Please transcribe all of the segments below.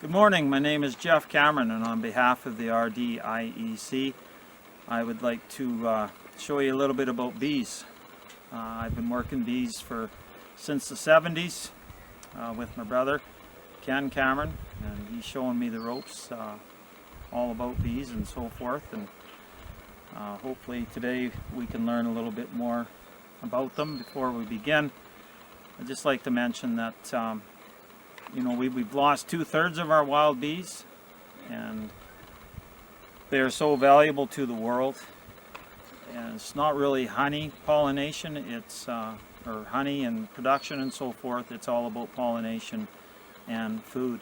Good morning, my name is Jeff Cameron, and on behalf of the RDIEC I would like to show you a little bit about bees. I've been working bees since the 70s with my brother Ken Cameron, and he's showing me the ropes all about bees and so forth, and hopefully today we can learn a little bit more about them. Before we begin, I'd just like to mention that we've lost 2/3 of our wild bees, and they're so valuable to the world. And it's not really honey pollination, it's or honey and production and so forth. It's all about pollination and food.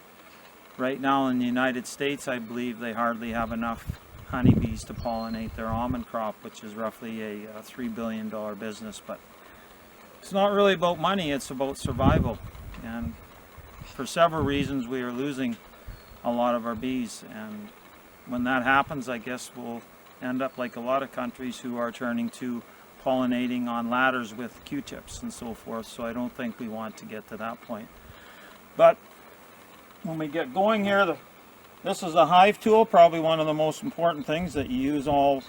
Right now in the United States, I believe they hardly have enough honeybees to pollinate their almond crop, which is roughly a $3 billion business. But it's not really about money, it's about survival. And for several reasons we are losing a lot of our bees, and when that happens, I guess we'll end up like a lot of countries who are turning to pollinating on ladders with Q-tips and so forth. So I don't think we want to get to that point. But when we get going here, this is a Hive Tool, probably one of the most important things that you use all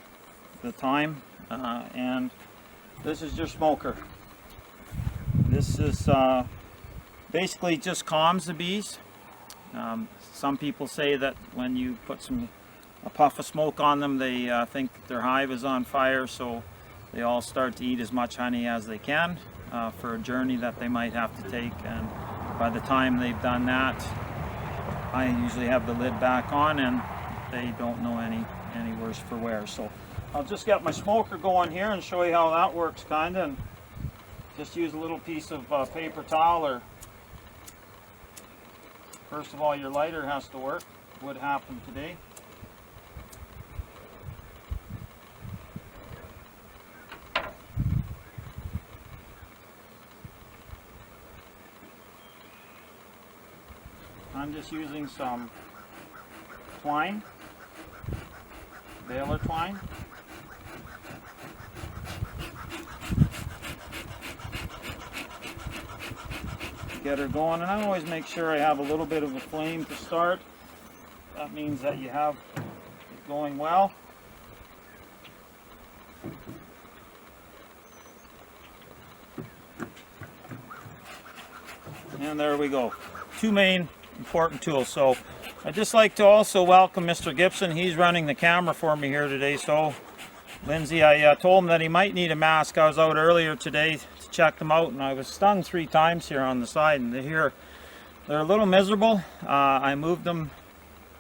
the time, and this is your smoker. This is basically just calms the bees. Some people say that when you put a puff of smoke on them, they think that their hive is on fire, so they all start to eat as much honey as they can for a journey that they might have to take. And by the time they've done that, I usually have the lid back on and they don't know any worse for wear. So I'll just get my smoker going here and show you how that works, kinda. And just use a little piece of paper towel, or first of all, your lighter has to work. Would happen today. I'm just using some twine, baler twine. Get her going, and I always make sure I have a little bit of a flame to start. That means that you have it going well. And there we go. Two main important tools. So I'd just like to also welcome Mr. Gibson. He's running the camera for me here today. So Lindsay, I told him that he might need a mask. I was out earlier today to check them out, and I was stung 3 times here on the side, and they're a little miserable. I moved them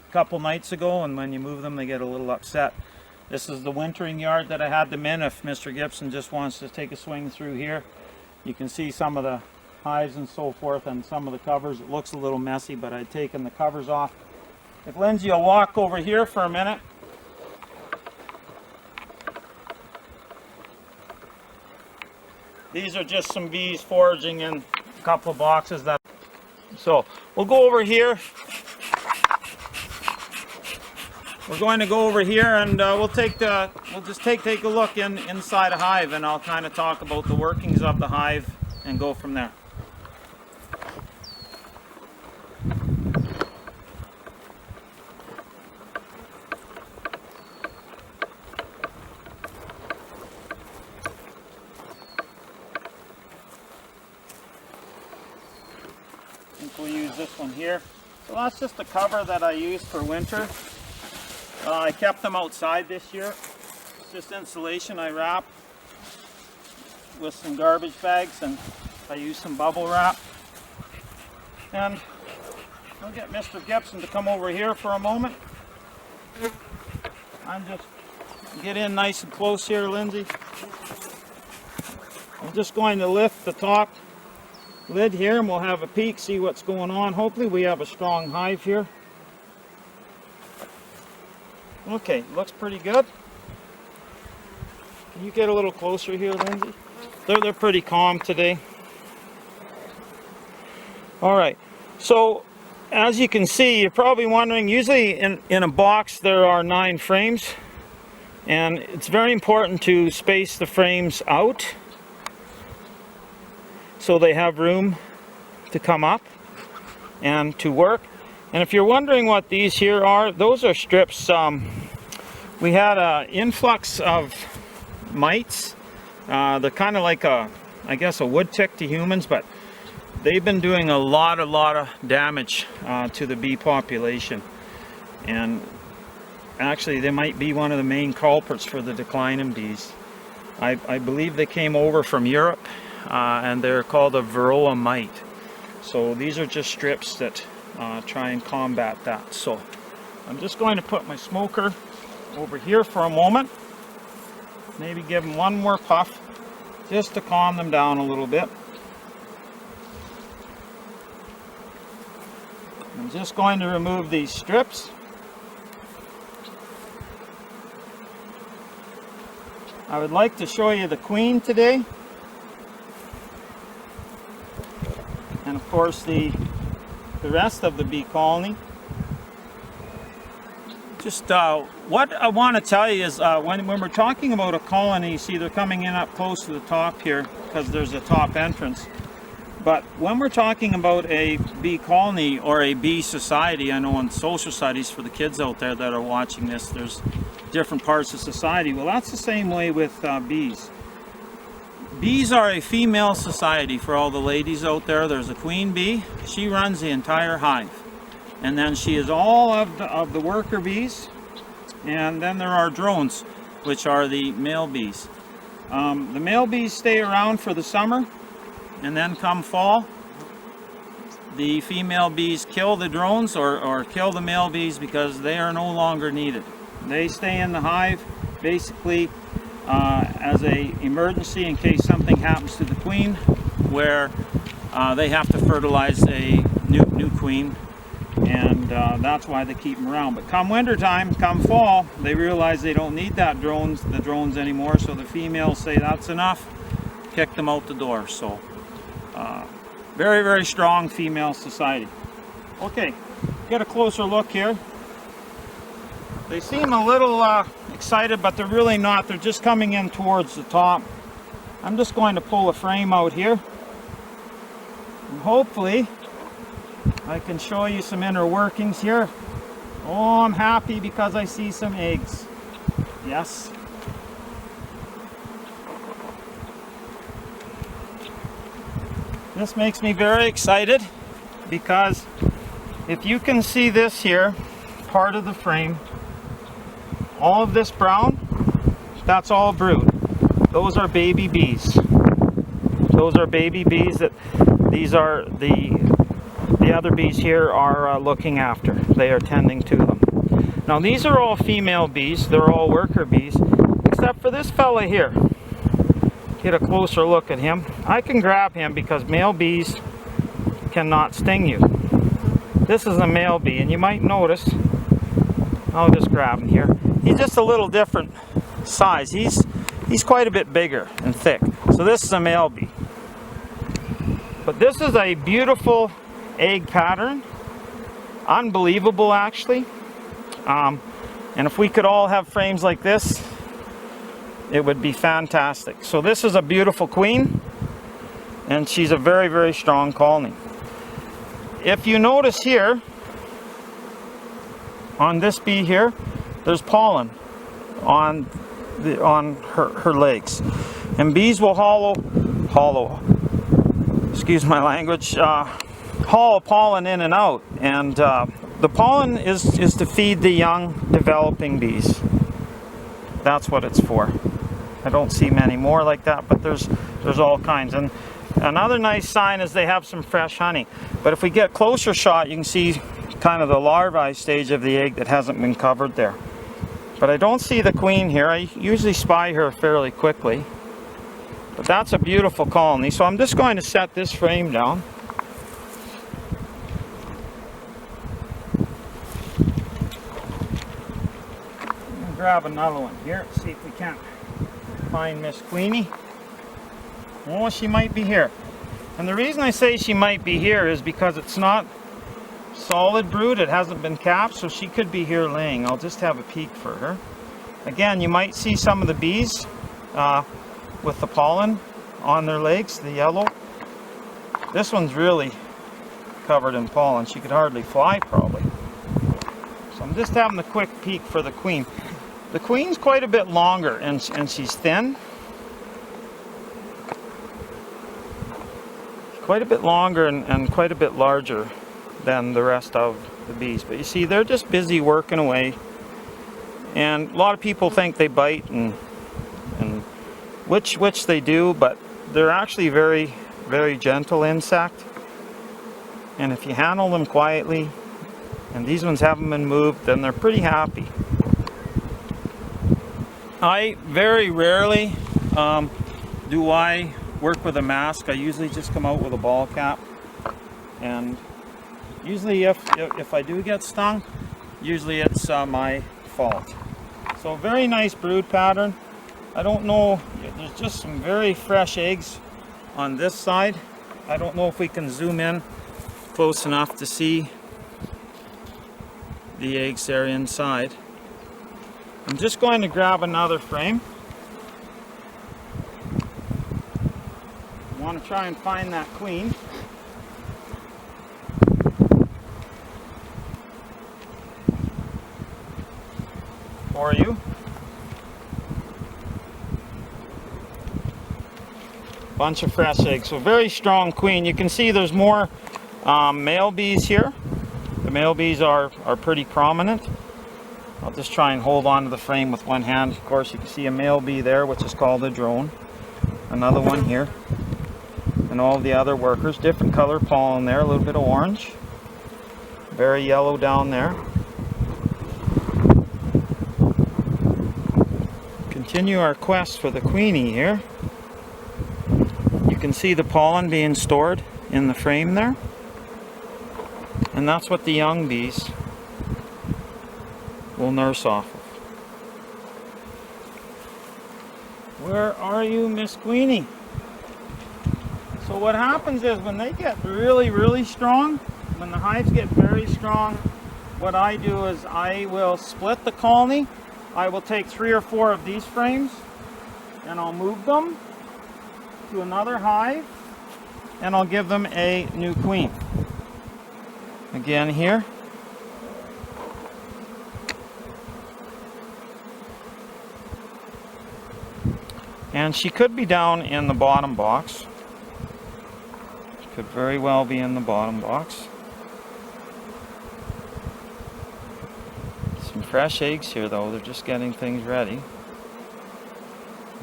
a couple nights ago, and when you move them they get a little upset. This is the wintering yard that I had them in. If Mr. Gibson just wants to take a swing through here, you can see some of the hives and so forth and some of the covers. It looks a little messy, but I'd taken the covers off. If Lindsay will walk over here for a minute. These are just some bees foraging in a couple of boxes. So we'll go over here. We're going to go over here, and we'll just take a look inside a hive, and I'll kind of talk about the workings of the hive and go from there. We'll use this one here. So that's just a cover that I used for winter. I kept them outside this year. It's just insulation I wrap with some garbage bags, and I use some bubble wrap. And I'll get Mr. Gibson to come over here for a moment. I'm just get in nice and close here, Lindsay. I'm just going to lift the top lid here, and we'll have a peek, see what's going on. Hopefully we have a strong hive here. Okay, looks pretty good. Can you get a little closer here, Lindsay? They're pretty calm today. All right, so as you can see, you're probably wondering, usually in a box there are 9 frames, and it's very important to space the frames out so they have room to come up and to work. And if you're wondering what these here are, those are strips. We had an influx of mites. They're kind of like I guess a wood tick to humans, but they've been doing a lot of damage to the bee population. And actually they might be one of the main culprits for the decline in bees. I believe they came over from Europe, and they're called a varroa mite. So these are just strips that try and combat that. So I'm just going to put my smoker over here for a moment. Maybe give them one more puff just to calm them down a little bit. I'm just going to remove these strips. I would like to show you the queen today. And of course the rest of the bee colony. Just what I want to tell you is when we're talking about a colony, you see they're coming in up close to the top here because there's a top entrance. But when we're talking about a bee colony or a bee society, I know in social studies for the kids out there that are watching this, there's different parts of society. Well, that's the same way with bees. Bees are a female society for all the ladies out there. There's a queen bee. She runs the entire hive. And then she is all of the worker bees. And then there are drones, which are the male bees. The male bees stay around for the summer. And then come fall, the female bees kill the drones or kill the male bees because they are no longer needed. They stay in the hive basically as an emergency in case something happens to the queen, where they have to fertilize a new queen, and that's why they keep them around. But come winter time, come fall, they realize they don't need the drones anymore, so the females say that's enough, kick them out the door. So very strong female society. Okay, get a closer look here. They seem a little excited, but they're really not. They're just coming in towards the top. I'm just going to pull a frame out here, and hopefully I can show you some inner workings here. Oh, I'm happy because I see some eggs. Yes. This makes me very excited because if you can see this here, part of the frame, all of this brown, that's all brood. Those are baby bees. Those are baby bees that these are the other bees here are looking after. They are tending to them. Now these are all female bees. They're all worker bees, except for this fella here. Get a closer look at him. I can grab him because male bees cannot sting you. This is a male bee, and you might notice, I'll just grab him here. He's just a little different size. He's quite a bit bigger and thick. So this is a male bee. But this is a beautiful egg pattern. Unbelievable, actually. And if we could all have frames like this, it would be fantastic. So this is a beautiful queen, and she's a very strong colony. If you notice here, on this bee here, there's pollen on her legs, and bees will excuse my language, haul pollen in and out, and the pollen is to feed the young developing bees. That's what it's for. I don't see many more like that, but there's all kinds. And another nice sign is they have some fresh honey. But if we get closer shot, you can see kind of the larvae stage of the egg that hasn't been covered there. But I don't see the queen here. I usually spy her fairly quickly. But that's a beautiful colony. So I'm just going to set this frame down. Grab another one here, see if we can't find Miss Queenie. Oh, she might be here. And the reason I say she might be here is because it's not solid brood, it hasn't been capped, so she could be here laying. I'll just have a peek for her. Again, you might see some of the bees with the pollen on their legs, the yellow. This one's really covered in pollen. She could hardly fly probably. So I'm just having a quick peek for the queen. The queen's quite a bit longer and she's thin. Quite a bit longer and quite a bit larger than the rest of the bees. But you see, they're just busy working away. And a lot of people think they bite, and which they do, but they're actually very, very gentle insect. And if you handle them quietly, and these ones haven't been moved, then they're pretty happy. I very rarely do I work with a mask. I usually just come out with a ball cap, and usually if I do get stung, usually it's my fault. So very nice brood pattern. I don't know, there's just some very fresh eggs on this side. I don't know if we can zoom in close enough to see the eggs there inside. I'm just going to grab another frame. I want to try and find that queen. For you. Bunch of fresh eggs. So very strong queen. You can see there's more male bees here. The male bees are pretty prominent. I'll just try and hold on to the frame with one hand. Of course, you can see a male bee there, which is called a drone. Another one here. And all the other workers. Different color pollen there. A little bit of orange. Very yellow down there. Continue our quest for the queenie here. You can see the pollen being stored in the frame there. And that's what the young bees will nurse off of. Where are you, Miss Queenie? So what happens is when they get really, really strong, when the hives get very strong, what I do is I will split the colony. I will take 3 or 4 of these frames and I'll move them to another hive and I'll give them a new queen. Again here. And she could be down in the bottom box. She could very well be in the bottom box. Some fresh eggs here though, they're just getting things ready.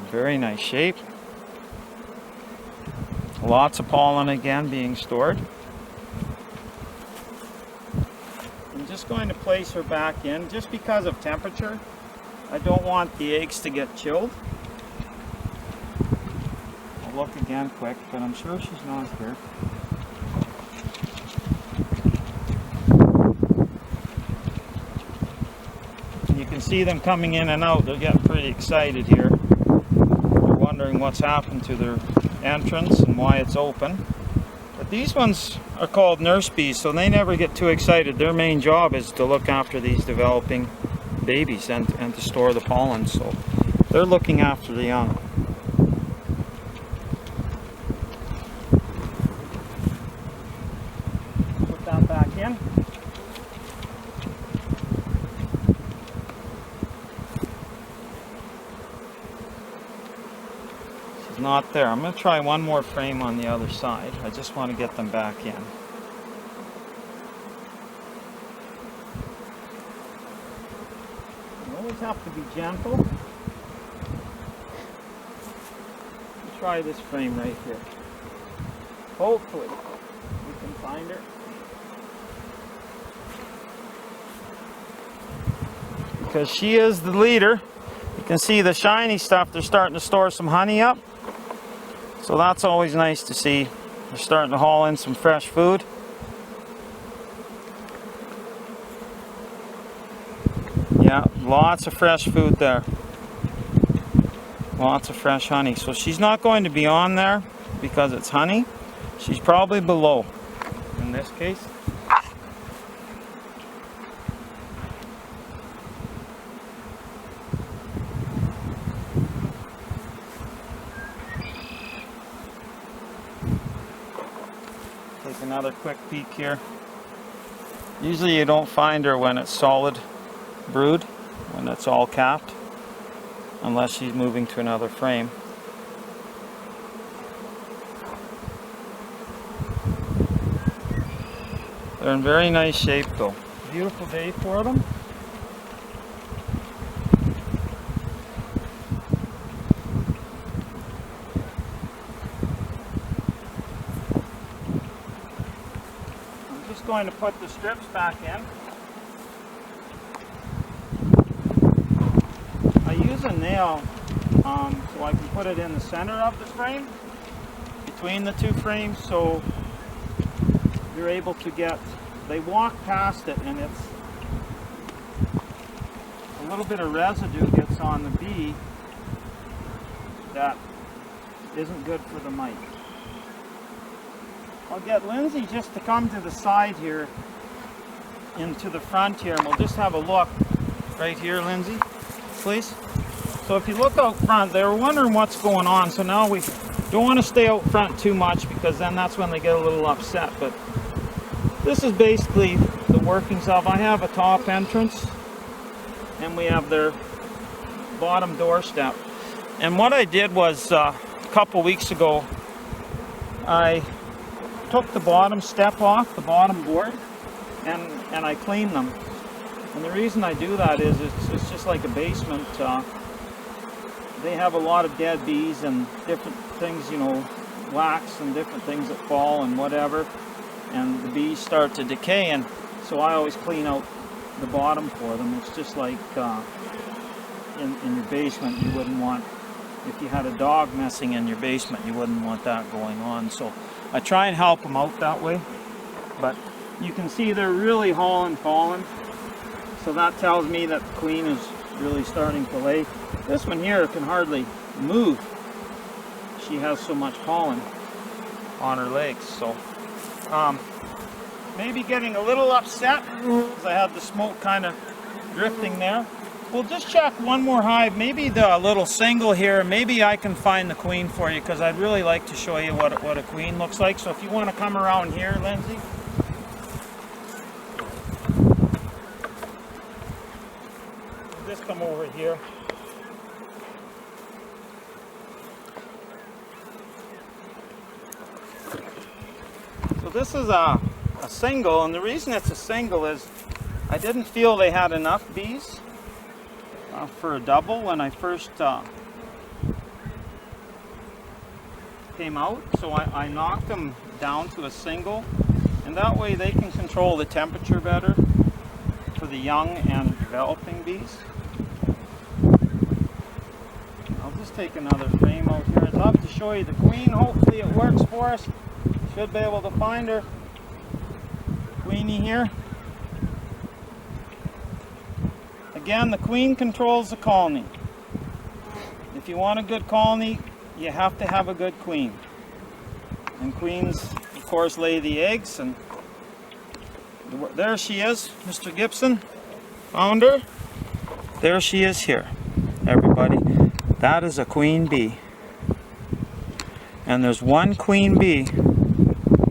Very nice shape. Lots of pollen again being stored. I'm just going to place her back in just because of temperature. I don't want the eggs to get chilled. I'll look again quick, but I'm sure she's not here. You can see them coming in and out. They're getting pretty excited here. They're wondering what's happened to their entrance and why it's open. But these ones are called nurse bees, so they never get too excited. Their main job is to look after these developing babies and to store the pollen, so they're looking after the young. Put that back in. Not there. I'm going to try one more frame on the other side. I just want to get them back in. You always have to be gentle. Let's try this frame right here. Hopefully we can find her. Because she is the leader. You can see the shiny stuff. They're starting to store some honey up. So that's always nice to see. They're starting to haul in some fresh food. Yeah, lots of fresh food there. Lots of fresh honey. So she's not going to be on there because it's honey. She's probably below in this case. another quick peek here. Usually you don't find her when it's solid brood, when it's all capped, unless she's moving to another frame. They're in very nice shape though. Beautiful day for them. I'm just going to put the strips back in. I use a nail so I can put it in the center of the frame, between the two frames, so you're able to get, they walk past it and it's a little bit of residue gets on the bee that isn't good for the mite. I'll get Lindsay just to come to the side here, into the front here, and we'll just have a look right here, Lindsay, please. So if you look out front, they were wondering what's going on, so now we don't want to stay out front too much because then that's when they get a little upset. But this is basically the workings of, I have a top entrance and we have their bottom doorstep. And what I did was a couple weeks ago, I took the bottom step off, the bottom board, and I cleaned them. And the reason I do that is it's just like a basement. They have a lot of dead bees and different things, you know, wax and different things that fall and whatever. And the bees start to decay, and so I always clean out the bottom for them. It's just like in your basement, you wouldn't want, if you had a dog messing in your basement, you wouldn't want that going on. So I try and help them out that way. But you can see they're really hauling pollen. So that tells me that the queen is really starting to lay. This one here can hardly move. She has so much pollen on her legs. So maybe getting a little upset because I had the smoke kind of drifting there. We'll just check one more hive, maybe the little single here. Maybe I can find the queen for you because I'd really like to show you what a queen looks like. So if you want to come around here, Lindsay. Just come over here. So this is a single, and the reason it's a single is I didn't feel they had enough bees for a double when I first came out. So I knocked them down to a single, and that way they can control the temperature better for the young and developing bees. I'll just take another frame out here. I'd love to show you the queen. Hopefully it works for us. Should be able to find her. Queenie here. Again, the queen controls the colony. If you want a good colony, you have to have a good queen. And queens, of course, lay the eggs. And there she is, Mr. Gibson. Found her. There she is here, everybody. That is a queen bee. And there's one queen bee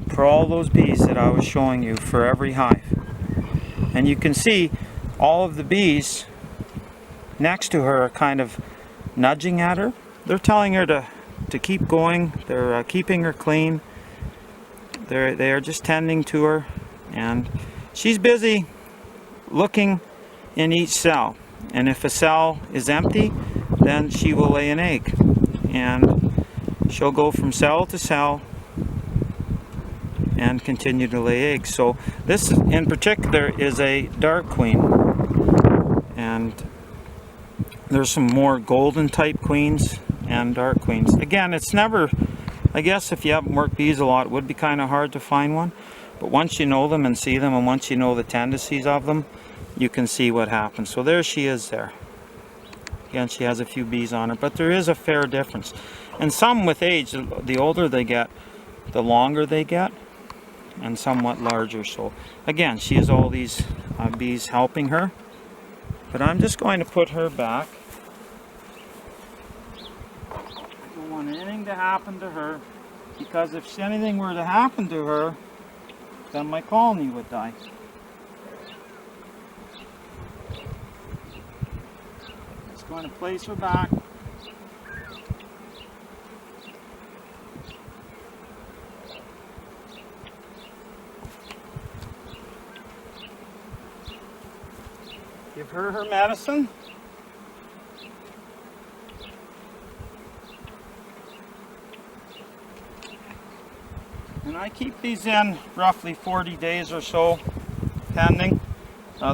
for all those bees that I was showing you for every hive. And you can see all of the bees next to her are kind of nudging at her. They're telling her to keep going. They're keeping her clean. They are just tending to her, and she's busy looking in each cell. And if a cell is empty, then she will lay an egg, and she'll go from cell to cell and continue to lay eggs. So this in particular is a dark queen, and there's some more golden type queens and dark queens. Again, it's never, I guess if you haven't worked bees a lot, it would be kind of hard to find one, but once you know them and see them, and once you know the tendencies of them, you can see what happens. So there she is there. Again, she has a few bees on her, but there is a fair difference. And some with age, the older they get, the longer they get, and somewhat larger. So again, she has all these bees helping her, but I'm just going to put her back. I don't want anything to happen to her, because if anything were to happen to her, then my colony would die. Just going to place her back. Give her medicine. And I keep these in roughly 40 days or so, pending.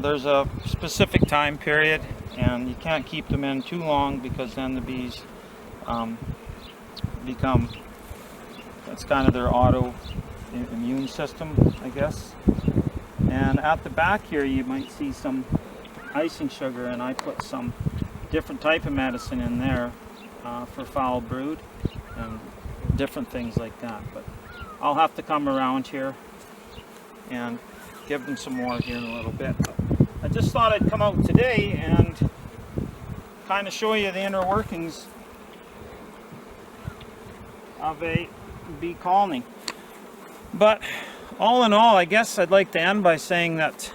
There's a specific time period, and you can't keep them in too long because then the bees become, that's kind of their auto immune system, I guess. And at the back here you might see some icing sugar, and I put some different type of medicine in there for foul brood and different things like that. But I'll have to come around here and give them some more here in a little bit. But I just thought I'd come out today and kind of show you the inner workings of a bee colony. But all in all, I guess I'd like to end by saying that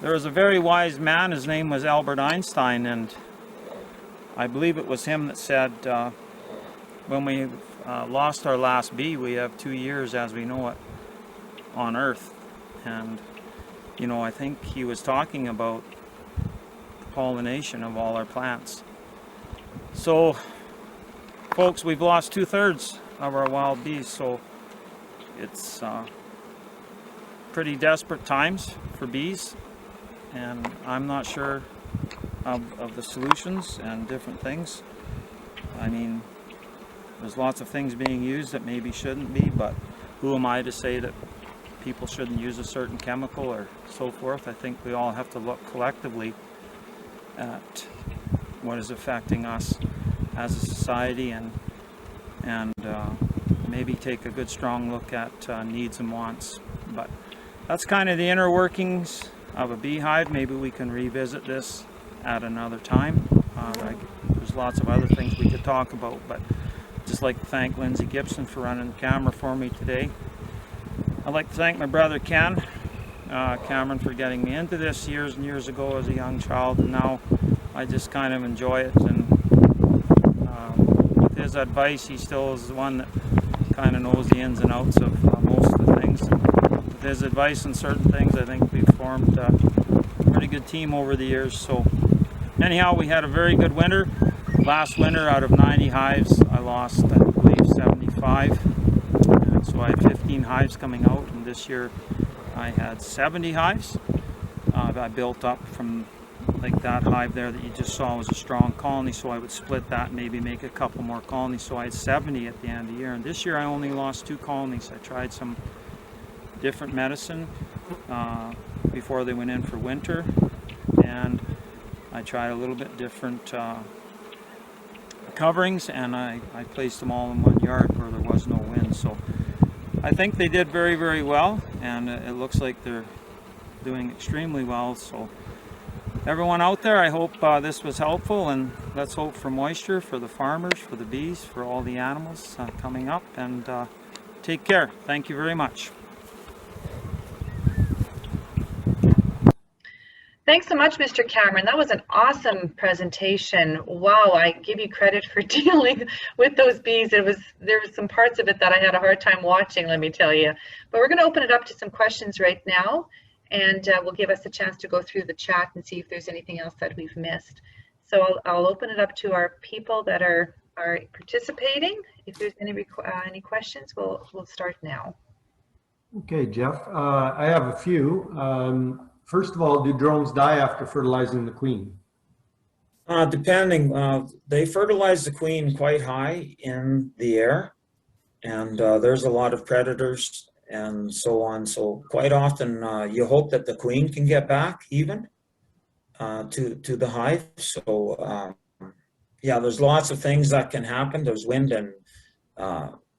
there was a very wise man. His name was Albert Einstein, and I believe it was him that said when we lost our last bee, we have 2 years as we know it on Earth. And you know, I think he was talking about the pollination of all our plants. So folks, we've lost 2/3 of our wild bees, so it's pretty desperate times for bees, and I'm not sure of the solutions and different things. I mean, there's lots of things being used that maybe shouldn't be, but who am I to say that people shouldn't use a certain chemical or so forth? I think we all have to look collectively at what is affecting us as a society, and maybe take a good strong look at needs and wants. But that's kind of the inner workings of a beehive. Maybe we can revisit this at another time. There's lots of other things we could talk about, but just like to thank Lindsay Gibson for running the camera for me today. I'd like to thank my brother Ken Cameron for getting me into this years and years ago as a young child, and now I just kind of enjoy it. And with his advice, he still is the one that kind of knows the ins and outs of most of the things. With his advice on certain things, I think we've formed a pretty good team over the years. So anyhow, we had a very good winter. Last winter, out of 90 hives, I lost, I believe, 75. And so I had 15 hives coming out, and this year I had 70 hives. I built up from like that hive there that you just saw was a strong colony, so I would split that and maybe make a couple more colonies. So I had 70 at the end of the year, and this year I only lost 2 colonies. I tried some different medicine before they went in for winter, and I tried a little bit different coverings, and I placed them all in one yard where there was no wind. So I think they did very, very well, and it looks like they're doing extremely well. So everyone out there, I hope this was helpful, and let's hope for moisture for the farmers, for the bees, for all the animals coming up, and take care. Thank you very much. Thanks so much, Mr. Cameron. That was an awesome presentation. Wow, I give you credit for dealing with those bees. There was some parts of it that I had a hard time watching, let me tell you. But we're going to open it up to some questions right now, and will give us a chance to go through the chat and see if there's anything else that we've missed. So I'll open it up to our people that are participating. If there's any questions, we'll start now. Okay, Jeff, I have a few. First of all, do drones die after fertilizing the queen? Depending, they fertilize the queen quite high in the air, and there's a lot of predators and so on. So quite often you hope that the queen can get back even to the hive. So yeah, there's lots of things that can happen. There's wind and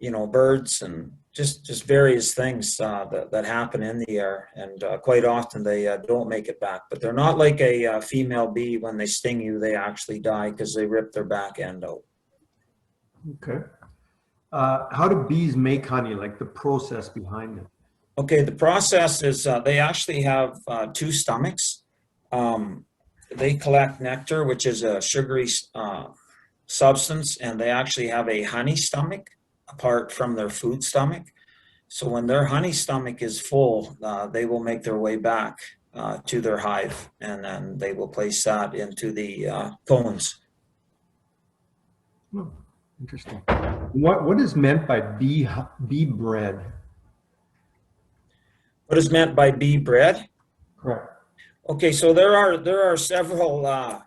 you know, birds and just various things that happen in the air, and quite often they don't make it back. But they're not like a female bee. When they sting you, they actually die because they rip their back end out. Okay. How do bees make honey, like the process behind it? Okay, the process is they actually have two stomachs. They collect nectar, which is a sugary substance, and they actually have a honey stomach apart from their food stomach. So when their honey stomach is full, they will make their way back to their hive, and then they will place that into the cones. Oh, interesting. What is meant by bee bread? What is meant by bee bread? Correct. Okay, so there are several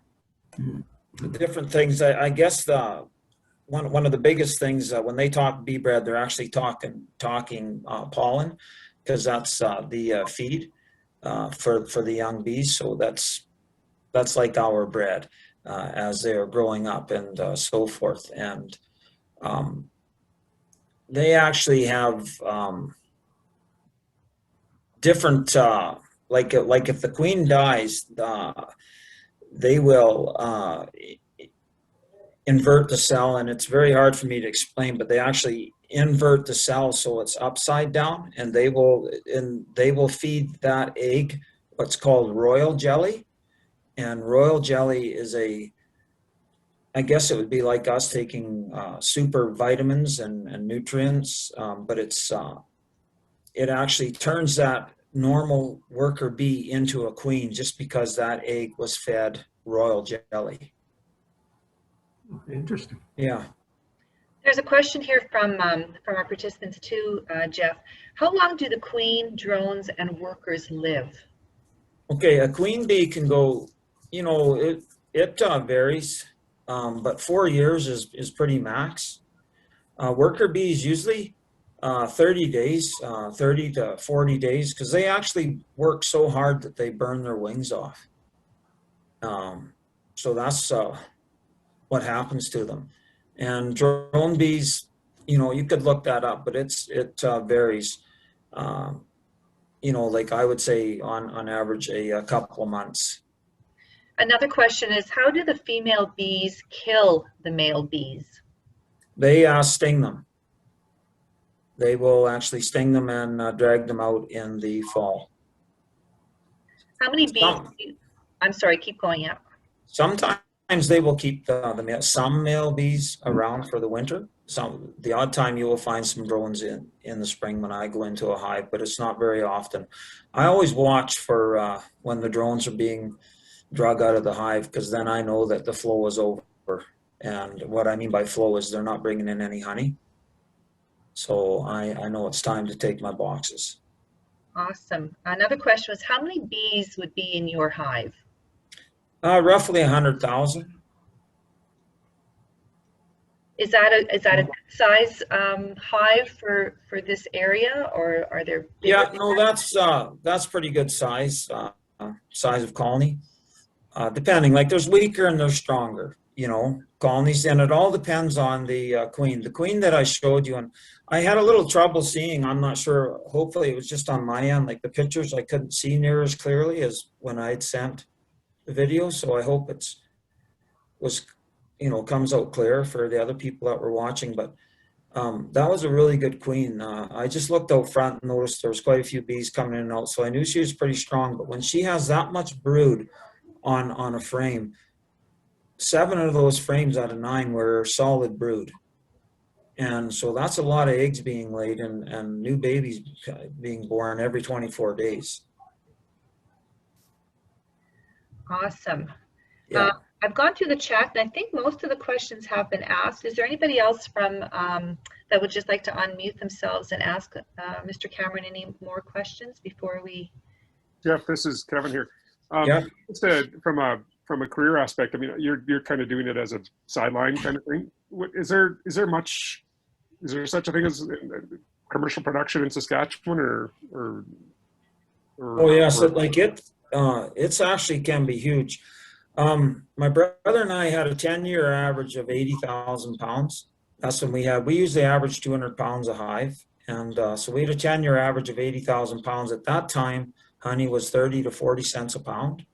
different things. I guess one of the biggest things when they talk bee bread, they're actually talking pollen, because that's the feed for the young bees. So that's like our bread as they're growing up and so forth. And they actually have different like if the queen dies, they will invert the cell, and it's very hard for me to explain, but they actually invert the cell so it's upside down, and they will feed that egg what's called royal jelly. And royal jelly is I guess it would be like us taking super vitamins and nutrients, but it actually turns that normal worker bee into a queen just because that egg was fed royal jelly. Interesting. Yeah. There's a question here from our participants too, Jeff. How long do the queen, drones, and workers live? Okay, a queen bee can go, it varies, but 4 years is pretty max. Worker bees usually 30 days, 30 to 40 days, because they actually work so hard that they burn their wings off. So that's what happens to them. And drone bees, you could look that up, but it varies. Like I would say on average a couple of months. Another question is, how do the female bees kill the male bees? They sting them. They will actually sting them and drag them out in the fall. How many bees? I'm sorry, keep going out. Sometimes they will keep some male bees around for the winter. The odd time you will find some drones in the spring when I go into a hive, but it's not very often. I always watch for when the drones are being drug out of the hive, because then I know that the flow is over. And what I mean by flow is they're not bringing in any honey. So I know it's time to take my boxes. Awesome. Another question was, how many bees would be in your hive? Roughly 100,000. Is that a good size hive for this area, or are there bigger? Yeah, no, that's pretty good size of colony. Depending, like there's weaker and there's stronger, colonies, and it all depends on the queen. The queen that I showed you, and I had a little trouble seeing, I'm not sure, hopefully it was just on my end, like the pictures I couldn't see near as clearly as when I'd sent the video, so I hope comes out clear for the other people that were watching. But that was a really good queen. I just looked out front and noticed there was quite a few bees coming in and out, so I knew she was pretty strong. But when she has that much brood on a frame, 7 of those frames out of 9 were solid brood, and so that's a lot of eggs being laid and new babies being born every 24 days. Awesome. Yeah. I've gone through the chat, and I think most of the questions have been asked. Is there anybody else from that would just like to unmute themselves and ask Mr. Cameron any more questions before we? Jeff, this is Kevin here. Yeah. Just from a career aspect, I mean, you're kind of doing it as a sideline kind of thing. Is there such a thing as commercial production in Saskatchewan, or Oh yeah, so like it's actually can be huge. My brother and I had a 10-year average of 80,000 pounds. That's when we usually average 200 pounds a hive. And so we had a 10-year average of 80,000 pounds. At that time, honey was 30 to 40 cents a pound.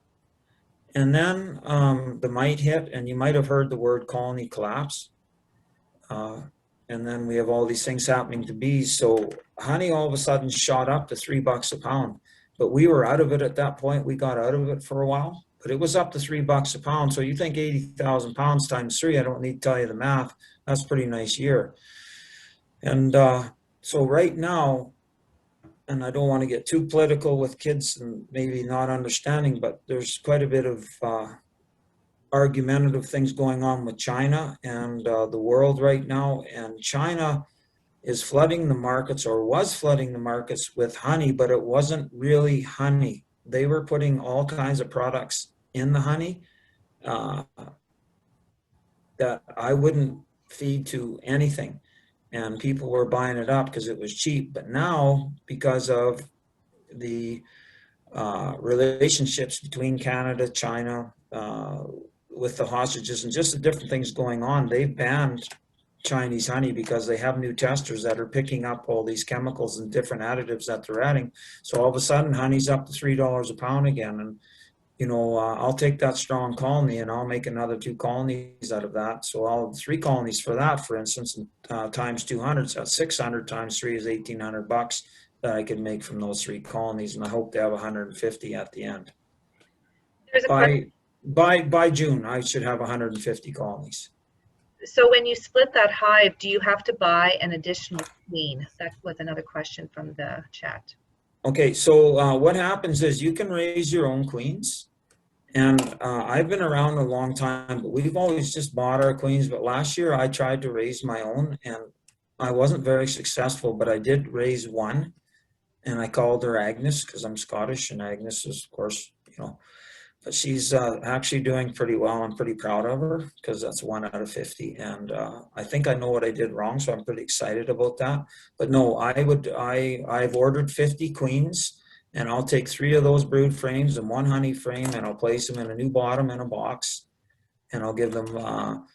And then the mite hit, and you might have heard the word colony collapse. and then we have all these things happening to bees. So honey all of a sudden shot up to $3 a pound, but we were out of it at that point. We got out of it for a while, but it was up to $3 a pound. So you think 80,000 pounds times 3, I don't need to tell you the math. That's a pretty nice year. And so right now, and I don't want to get too political with kids and maybe not understanding, but there's quite a bit of argumentative things going on with China and the world right now. And China is flooding the markets, or was flooding the markets with honey, but it wasn't really honey. They were putting all kinds of products in the honey that I wouldn't feed to anything. And people were buying it up because it was cheap. But now, because of the relationships between Canada, China, with the hostages and just the different things going on, they banned Chinese honey because they have new testers that are picking up all these chemicals and different additives that they're adding. So all of a sudden, honey's up to $3 a pound again. And I'll take that strong colony and I'll make another 2 colonies out of that. So I'll have 3 colonies for that, for instance, times 200. So 600 times 3 is $1,800 that I can make from those 3 colonies. And I hope to have 150 at the end. By June, I should have 150 colonies. So when you split that hive, do you have to buy an additional queen? That was another question from the chat. Okay, so what happens is you can raise your own queens. And I've been around a long time, but we've always just bought our queens. But last year I tried to raise my own and I wasn't very successful, but I did raise one. And I called her Agnes because I'm Scottish and Agnes is, of course, but she's actually doing pretty well. I'm pretty proud of her because that's 1 out of 50. And I think I know what I did wrong, so I'm pretty excited about that. But no, I've ordered 50 queens, and I'll take 3 of those brood frames and 1 honey frame, and I'll place them in a new bottom in a box, and I'll give them,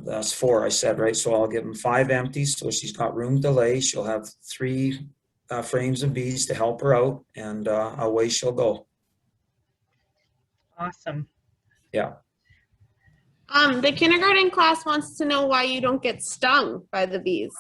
that's 4 I said, right? So I'll give them 5 empties, so she's got room to lay. She'll have 3 frames of bees to help her out, and away she'll go. Awesome. Yeah. The kindergarten class wants to know why you don't get stung by the bees.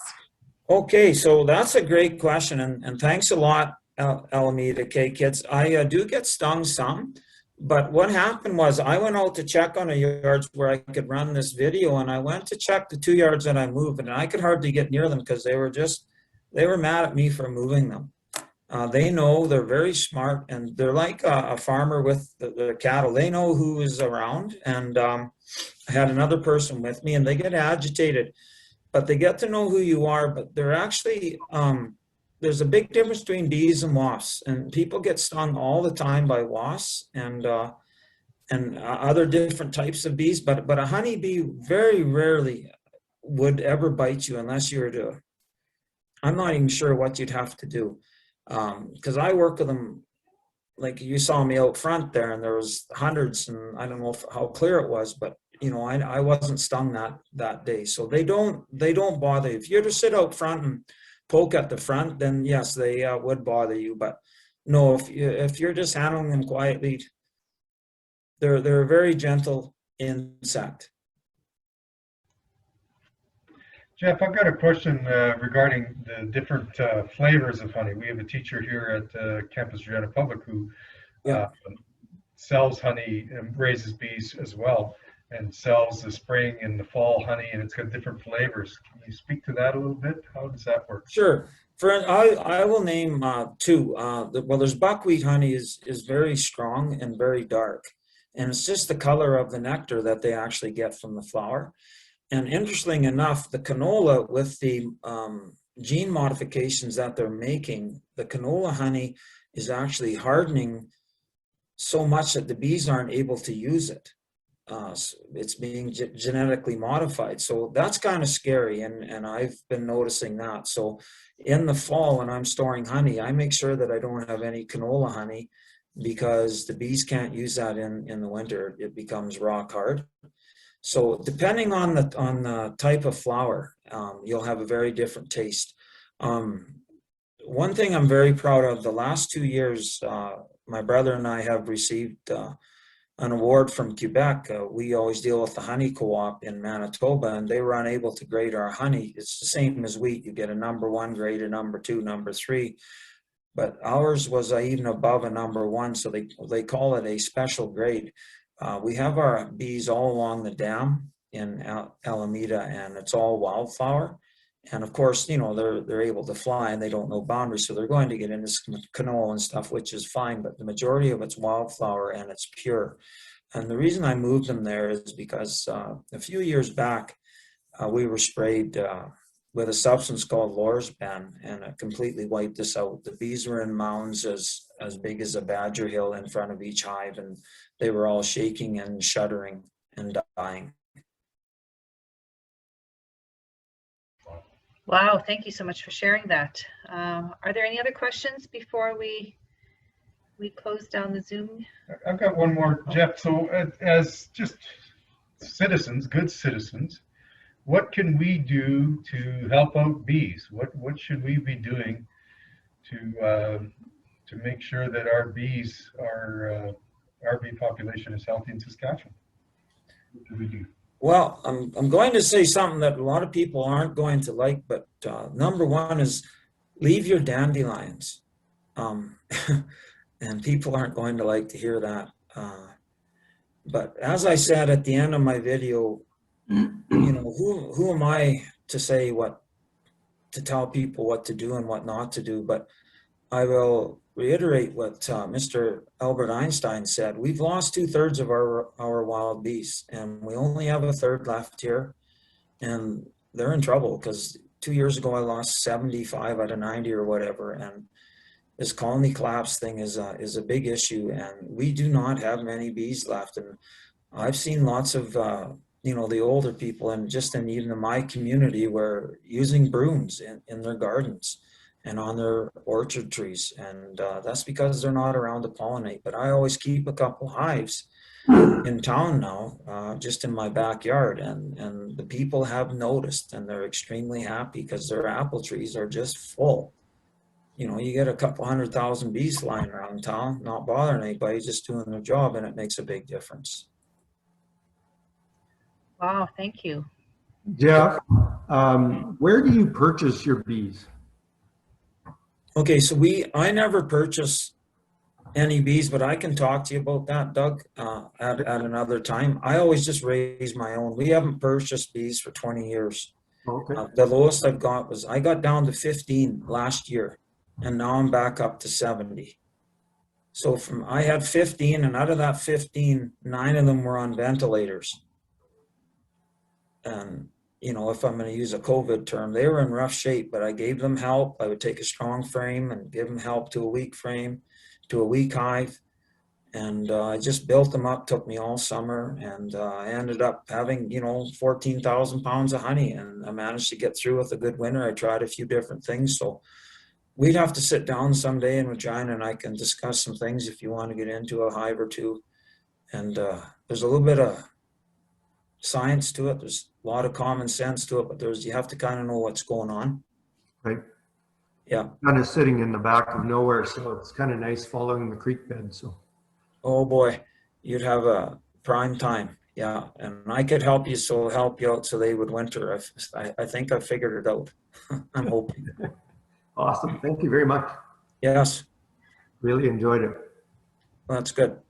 Okay, so that's a great question, and thanks a lot, Alameda K kids. I do get stung some, but what happened was I went out to check on a yards where I could run this video, and I went to check the 2 yards that I moved, and I could hardly get near them because they were mad at me for moving them. They know, they're very smart, and they're like a farmer with the cattle. They know who is around, and I had another person with me, and they get agitated, but they get to know who you are. But they're actually, there's a big difference between bees and wasps, and people get stung all the time by wasps and other different types of bees, but a honeybee very rarely would ever bite you unless you were to, I'm not even sure what you'd have to do. Because I work with them, like you saw me out front there, and there was hundreds, and I don't know how clear it was, but I wasn't stung that day. So they don't bother you. If you're to sit out front and poke at the front, then yes, they would bother you. But no, if you're just handling them quietly, they're a very gentle insect. Jeff, I've got a question regarding the different flavors of honey. We have a teacher here at Campus Regina Public who sells honey and raises bees as well, and sells the spring and the fall honey, and it's got different flavors. Can you speak to that a little bit? How does that work? Sure. I will name 2. Well, there's buckwheat honey is very strong and very dark, and it's just the color of the nectar that they actually get from the flower. And interesting enough, the canola, with the gene modifications that they're making, the canola honey is actually hardening so much that the bees aren't able to use it. It's being genetically modified. So that's kind of scary, and I've been noticing that. So in the fall, when I'm storing honey, I make sure that I don't have any canola honey because the bees can't use that in the winter. It becomes rock hard. So depending on the type of flower, you'll have a very different taste. One thing I'm very proud of, the last 2 years, my brother and I have received an award from Quebec. We always deal with the honey co-op in Manitoba, and they were unable to grade our honey. It's the same as wheat. You get a #1 grade, a #2, #3. But ours was even above a #1, so they call it a special grade. We have our bees all along the dam in Alameda, and it's all wildflower. And of course, you know, they're able to fly and they don't know boundaries, so they're going to get into canola and stuff, which is fine, but the majority of it's wildflower and it's pure. And the reason I moved them there is because a few years back, we were sprayed with a substance called lorsban, and it completely wiped us out. The bees were in mounds as big as a badger hill in front of each hive, and they were all shaking and shuddering and dying. Wow, thank you so much for sharing that. Are there any other questions before we close down the Zoom? I've got one more, Jeff. So as just citizens, good citizens, what can we do to help out bees? What should we be doing to make sure that our bees, our bee population is healthy in Saskatchewan? What do we do? Well, I'm going to say something that a lot of people aren't going to like, but #1 is leave your dandelions. And people aren't going to like to hear that. But as I said at the end of my video, you know, who am I to say to tell people what to do and what not to do? But I will reiterate what Mr. Albert Einstein said. We've lost 2/3 of our wild bees, and we only have 1/3 left here, and they're in trouble because 2 years ago I lost 75 out of 90 or whatever, and this colony collapse thing is a big issue, and we do not have many bees left. And I've seen lots of you know, the older people, and just in even in my community, were using brooms in their gardens and on their orchard trees, and that's because they're not around to pollinate. But I always keep a couple hives in town now, just in my backyard, and the people have noticed, and they're extremely happy because their apple trees are just full. You know, you get a couple 100,000 bees flying around town, not bothering anybody, just doing their job, and it makes a big difference. Wow, thank you. Jeff, where do you purchase your bees? Okay, so I never purchase any bees, but I can talk to you about that, Doug, at another time. I always just raise my own. We haven't purchased bees for 20 years. Okay. The lowest I've got was, I got down to 15 last year, and now I'm back up to 70. So I had 15, and out of that 15, 9 of them were on ventilators. And, you know, if I'm going to use a COVID term, they were in rough shape, but I gave them help. I would take a strong frame and give them help to a weak frame, to a weak hive. And I just built them up, took me all summer, and I ended up having, you know, 14,000 pounds of honey, and I managed to get through with a good winter. I tried a few different things. So we'd have to sit down someday in Regina, and I can discuss some things if you want to get into a hive or two. And there's a little bit of science to it. There's a lot of common sense to it, but you have to kind of know what's going on. Right. Yeah. Kind of sitting in the back of nowhere, so it's kind of nice following the creek bed. So. Oh boy, you'd have a prime time. Yeah, and I could help you out so they would winter. I think I figured it out. I'm hoping. Awesome. Thank you very much. Yes. Really enjoyed it. Well, that's good.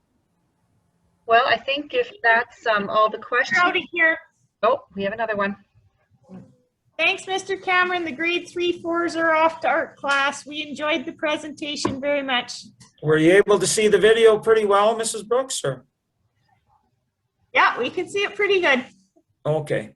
Well, I think if that's all the questions. Out of here. Oh, we have another one. Thanks, Mr. Cameron. The grade 3-4s are off to art class. We enjoyed the presentation very much. Were you able to see the video pretty well, Mrs. Brooks? Or? Yeah, we can see it pretty good. Okay.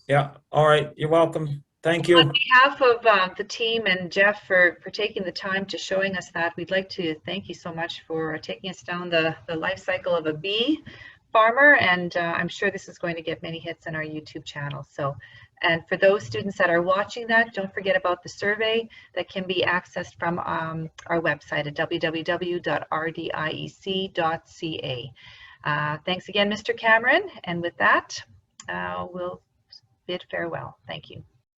Yeah. All right. You're welcome. Thank you. On behalf of the team and Jeff for taking the time to showing us that, we'd like to thank you so much for taking us down the life cycle of a bee farmer, and I'm sure this is going to get many hits on our YouTube channel. So, and for those students that are watching that, don't forget about the survey that can be accessed from our website at www.rdiec.ca. Thanks again, Mr. Cameron, and with that, we'll bid farewell. Thank you.